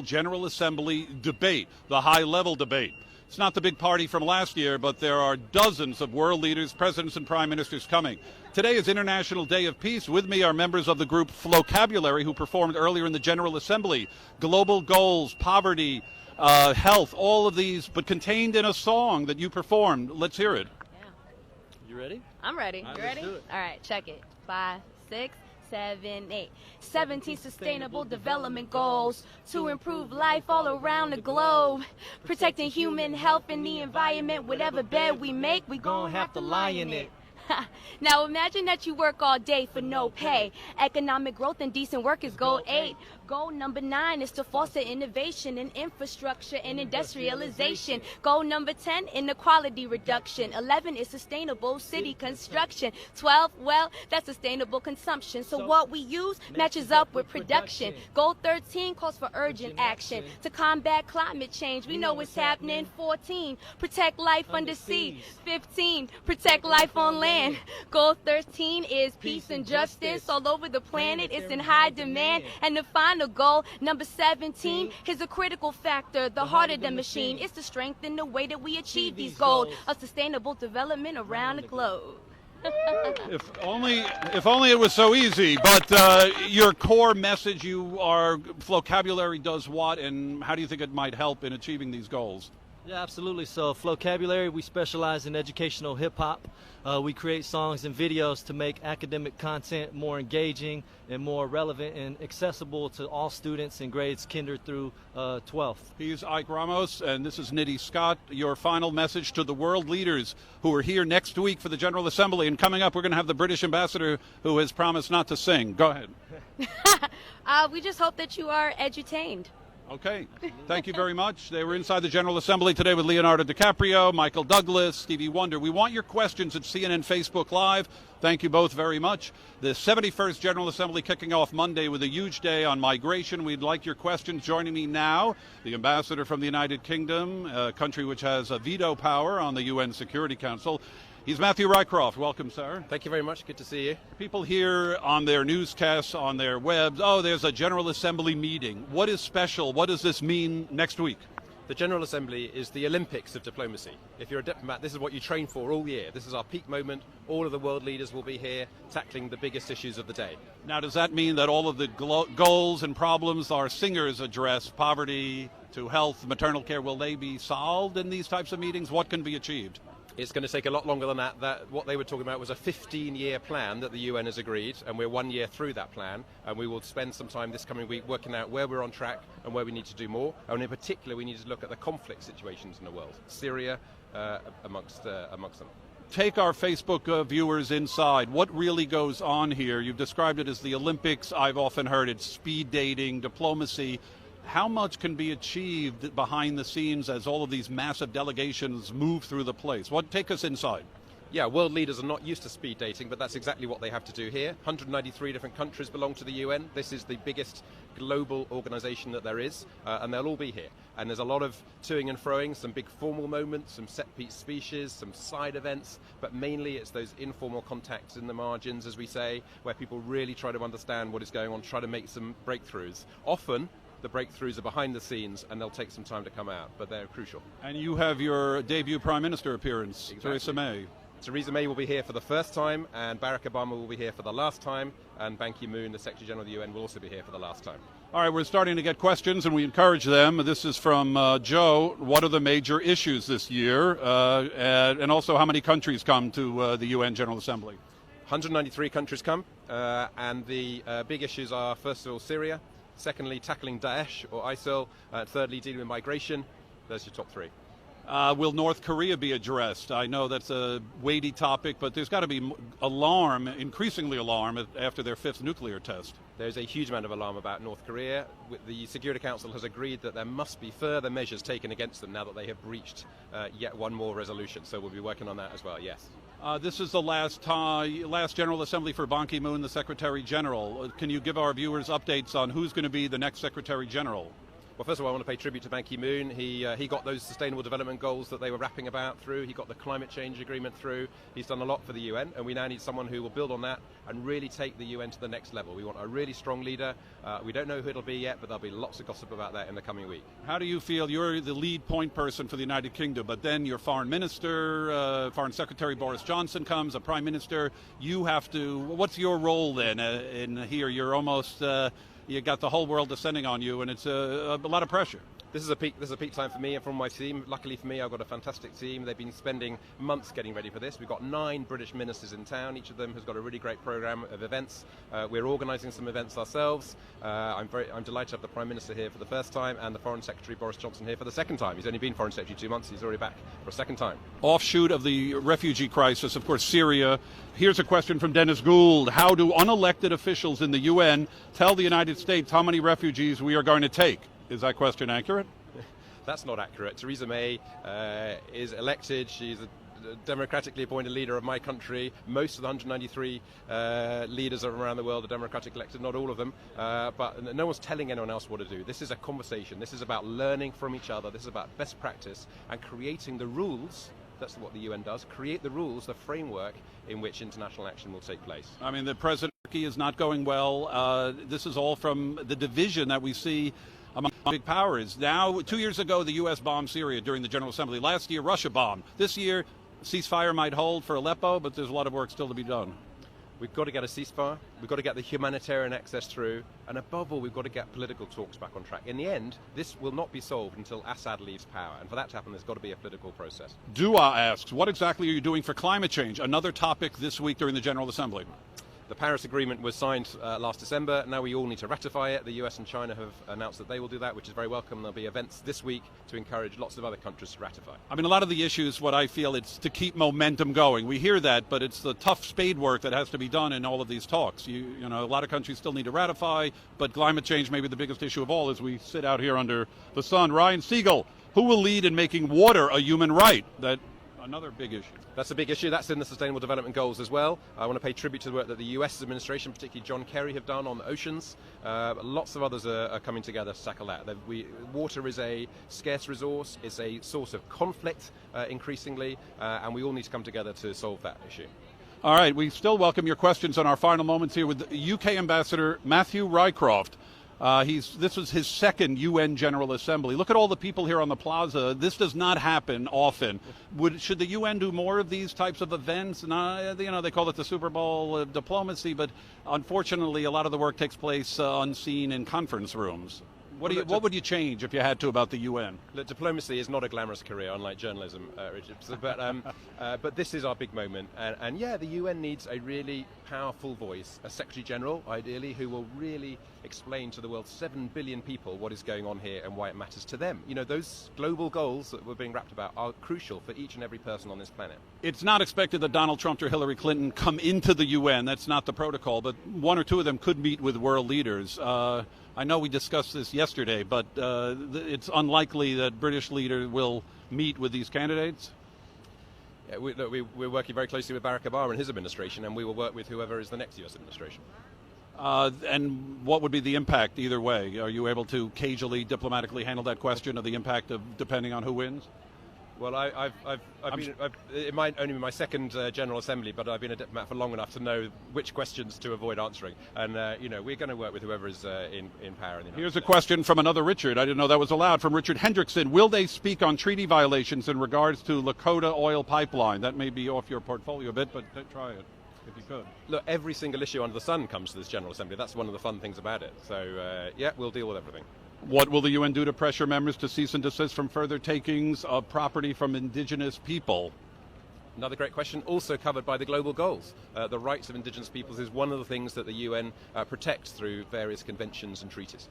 General Assembly debate, the high-level debate. It's not the big party from last year, but there are dozens of world leaders, presidents, and prime ministers coming. Today is International Day of Peace. With me are members of the group Flocabulary, who performed earlier in the General Assembly. Global goals, poverty, health, all of these, but contained in a song that you performed. Let's hear it. Yeah. You ready? I'm ready. You ready? do it. All right, check it. 5, 6, 7, 8. 17 sustainable development goals to improve life all around the globe. Protecting human health and the environment. Whatever bed we make, we gon' have to lie in it. Now imagine that you work all day for no pay. Economic growth and decent work is goal 8. Goal number 9 is to foster innovation in infrastructure and industrialization. Goal number 10, inequality reduction. 11 is sustainable city construction. 12, well, that's sustainable consumption. So what we use matches up with production. Goal 13 calls for urgent action to combat climate change. We know what's happening. 14, protect life under sea. 15, protect life on land. Goal 13 is peace and justice all over the planet. It's in high demand. And the final goal, number 17, is a critical factor, the heart of the machine. It's to strengthen the way that we achieve these goals of sustainable development around the globe. If only it was so easy. But your core message, Flocabulary does what, and how do you think it might help in achieving these goals? Yeah, absolutely. So Flocabulary, we specialize in educational hip-hop. We create songs and videos to make academic content more engaging and more relevant and accessible to all students in grades kinder through 12th. He's Ike Ramos, and this is Nitty Scott. Your final message to the world leaders who are here next week for the General Assembly. And coming up, we're going to have the British ambassador who has promised not to sing. Go ahead. We just hope that you are edutained. Okay. Thank you very much. They were inside the General Assembly today with Leonardo DiCaprio, Michael Douglas, Stevie Wonder. We want your questions at CNN Facebook Live. Thank you both very much. The 71st General Assembly kicking off Monday with a huge day on migration. We'd like your questions. Joining me now, the ambassador from the United Kingdom, a country which has a veto power on the UN Security Council. He's Matthew Rycroft. Welcome, sir. Thank you very much. Good to see you. People hear on their newscasts, on their webs, oh, there's a General Assembly meeting. What is special? What does this mean next week? The General Assembly is the Olympics of diplomacy. If you're a diplomat, this is what you train for all year. This is our peak moment. All of the world leaders will be here tackling the biggest issues of the day. Now, does that mean that all of the goals and problems our singers address, poverty to health, maternal care, will they be solved in these types of meetings? What can be achieved? It's going to take a lot longer than that. What they were talking about was a 15-year plan that the UN has agreed, and we're 1 year through that plan, and we will spend some time this coming week working out where we're on track and where we need to do more. And in particular, we need to look at the conflict situations in the world, Syria amongst them. Take our Facebook viewers inside. What really goes on here? You've described it as the Olympics. I've often heard it's speed dating, diplomacy. How much can be achieved behind the scenes as all of these massive delegations move through the place? Take us inside. Yeah, world leaders are not used to speed dating, but that's exactly what they have to do here. 193 different countries belong to the UN. This is the biggest global organization that there is, and they'll all be here. And there's a lot of toing and froing, some big formal moments, some set-piece speeches, some side events, but mainly it's those informal contacts in the margins, as we say, where people really try to understand what is going on, try to make some breakthroughs. Often, the breakthroughs are behind the scenes, and they'll take some time to come out, but they're crucial. And you have your debut Prime Minister appearance, Exactly. Theresa May. Theresa May will be here for the first time, and Barack Obama will be here for the last time, and Ban Ki-moon, the Secretary General of the UN, will also be here for the last time. All right, we're starting to get questions, and we encourage them. This is from Joe. What are the major issues this year? And also, how many countries come to the UN General Assembly? 193 countries come, and the big issues are, first of all, Syria. Secondly, tackling Daesh or ISIL. Thirdly, dealing with migration. Those are your top three. Will North Korea be addressed? I know that's a weighty topic, but there's got to be alarm, increasingly alarm, after their 5th nuclear test. There's a huge amount of alarm about North Korea. The Security Council has agreed that there must be further measures taken against them now that they have breached yet one more resolution. So we'll be working on that as well, yes. This is the last General Assembly for Ban Ki-moon, the Secretary General. Can you give our viewers updates on who's going to be the next Secretary General? Well, first of all, I want to pay tribute to Ban Ki-moon. He got those Sustainable Development Goals that they were rapping about through. He got the Climate Change Agreement through. He's done a lot for the UN, and we now need someone who will build on that and really take the UN to the next level. We want a really strong leader. We don't know who it'll be yet, but there'll be lots of gossip about that in the coming week. How do you feel? You're the lead point person for the United Kingdom, but then your foreign minister, Foreign Secretary Boris Johnson comes, a prime minister. You have to. What's your role then in here? You're almost. You got the whole world descending on you, and it's a lot of pressure. This is a peak time for me and from my team. Luckily for me, I've got a fantastic team. They've been spending months getting ready for this. We've got 9 British ministers in town. Each of them has got a really great program of events. We're organising some events ourselves. I'm delighted to have the Prime Minister here for the first time and the Foreign Secretary Boris Johnson here for the second time. He's only been Foreign Secretary 2 months. He's already back for a second time. Offshoot of the refugee crisis, of course, Syria. Here's a question from Dennis Gould. How do unelected officials in the UN tell the United States how many refugees we are going to take? Is that question accurate? That's not accurate. Theresa May is elected. She's a democratically appointed leader of my country. Most of the 193 leaders around the world are democratically elected, not all of them, but no one's telling anyone else what to do. This is a conversation. This is about learning from each other. This is about best practice and creating the rules. That's what the UN does, create the rules, the framework in which international action will take place. I mean, the president is not going well. This is all from the division that we see among big powers. Now, 2 years ago, the U.S. bombed Syria during the General Assembly. Last year, Russia bombed. This year, ceasefire might hold for Aleppo, but there's a lot of work still to be done. We've got to get a ceasefire, we've got to get the humanitarian access through, and above all, we've got to get political talks back on track. In the end, this will not be solved until Assad leaves power, and for that to happen, there's got to be a political process. Dua asks, what exactly are you doing for climate change? Another topic this week during the General Assembly. The Paris Agreement was signed last December. Now we all need to ratify it. The US and China have announced that they will do that, which is very welcome. There'll be events this week to encourage lots of other countries to ratify. I mean, a lot of the issues, what I feel, it's to keep momentum going. We hear that, but it's the tough spade work that has to be done in all of these talks. You know, a lot of countries still need to ratify, but climate change may be the biggest issue of all as we sit out here under the sun. Ryan Siegel, who will lead in making water a human right? Another big issue. That's a big issue. That's in the Sustainable Development Goals as well. I want to pay tribute to the work that the US administration, particularly John Kerry, have done on the oceans. Lots of others are coming together to tackle that. Water is a scarce resource. It's a source of conflict increasingly, and we all need to come together to solve that issue. All right, we still welcome your questions on our final moments here with UK Ambassador Matthew Rycroft. This was his second UN General Assembly. Look at all the people here on the plaza. This does not happen often. Should the UN do more of these types of events? They call it the Super Bowl of diplomacy, but unfortunately, a lot of the work takes place unseen in conference rooms. What would you change if you had to about the UN? Look, diplomacy is not a glamorous career, unlike journalism, Richard. But this is our big moment. And yeah, the UN needs a really powerful voice, a Secretary General, ideally, who will really explain to the world's 7 billion people what is going on here and why it matters to them. You know, those global goals that we're being rapped about are crucial for each and every person on this planet. It's not expected that Donald Trump or Hillary Clinton come into the UN. That's not the protocol, but one or two of them could meet with world leaders. I know we discussed this yesterday, but it's unlikely that British leaders will meet with these candidates. Yeah, we're working very closely with Barack Obama and his administration, and we will work with whoever is the next US administration. And what would be the impact either way? Are you able to cagely, diplomatically handle that question of the impact of depending on who wins? Well, it might only be my second General Assembly, but I've been a diplomat for long enough to know which questions to avoid answering. And, we're going to work with whoever is in power. Here's a question from another Richard. I didn't know that was allowed. From Richard Hendrickson. Will they speak on treaty violations in regards to Lakota oil pipeline? That may be off your portfolio a bit, but try it if you could. Look, every single issue under the sun comes to this General Assembly. That's one of the fun things about it. So, we'll deal with everything. What will the UN do to pressure members to cease and desist from further takings of property from indigenous people? Another great question, also covered by the global goals. The rights of indigenous peoples is one of the things that the UN protects through various conventions and treaties.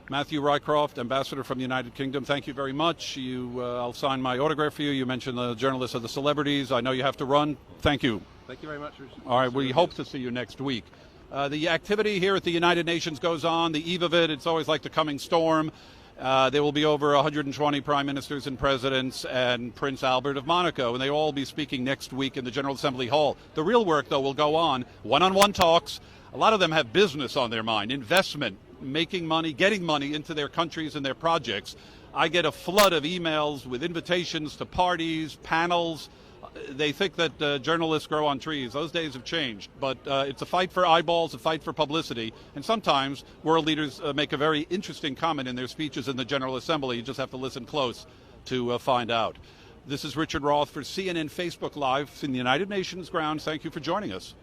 Matthew Rycroft, Ambassador from the United Kingdom, thank you very much. I'll sign my autograph for you. You mentioned the journalists of the celebrities. I know you have to run. Thank you. Thank you very much, Richard. All right, we hope to see you next week. The activity here at the United Nations goes on. The eve of it, it's always like the coming storm. There will be over 120 prime ministers and presidents and Prince Albert of Monaco, and they will all be speaking next week in the General Assembly Hall. The real work, though, will go on. One-on-one talks. A lot of them have business on their mind, investment, making money, getting money into their countries and their projects. I get a flood of emails with invitations to parties, panels. They think that journalists grow on trees. Those days have changed. But it's a fight for eyeballs, a fight for publicity. And sometimes world leaders make a very interesting comment in their speeches in the General Assembly. You just have to listen close to find out. This is Richard Roth for CNN Facebook Live in the United Nations grounds. Thank you for joining us.